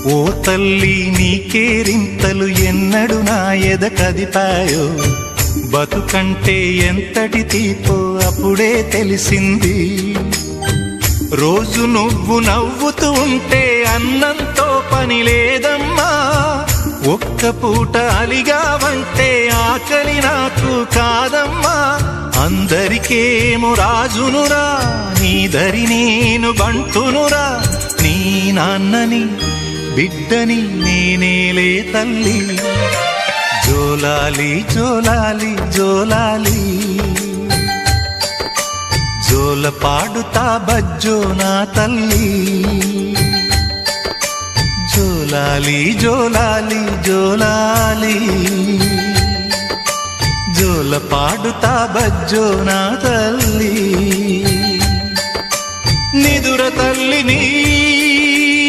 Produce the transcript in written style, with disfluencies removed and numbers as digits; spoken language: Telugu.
ఓ తల్లి నీకేరింతలు ఎన్నడు నా ఎద కదిపాయో, బతుకంటే ఎంతటి తీపో అప్పుడే తెలిసింది. రోజు నువ్వు నవ్వుతూ ఉంటే అన్నంతో పని లేదమ్మా, ఒక్క పూట అలిగావంటే ఆకలి నాకు కాదమ్మా. అందరికేమో రాజునురా, నీ దరి నేను బంటునురా, నీ నాన్నని బిడ్డని నేనేలే తల్లి. జోలాలి జోలాలి జోలాలి, జోల పాడుతా బజ్జో నా తల్లి. జోలాలి జోలాలి జోలాలి, జోల పాడుతా బజ్జో నా తల్లి. నిదుర తల్లి నీ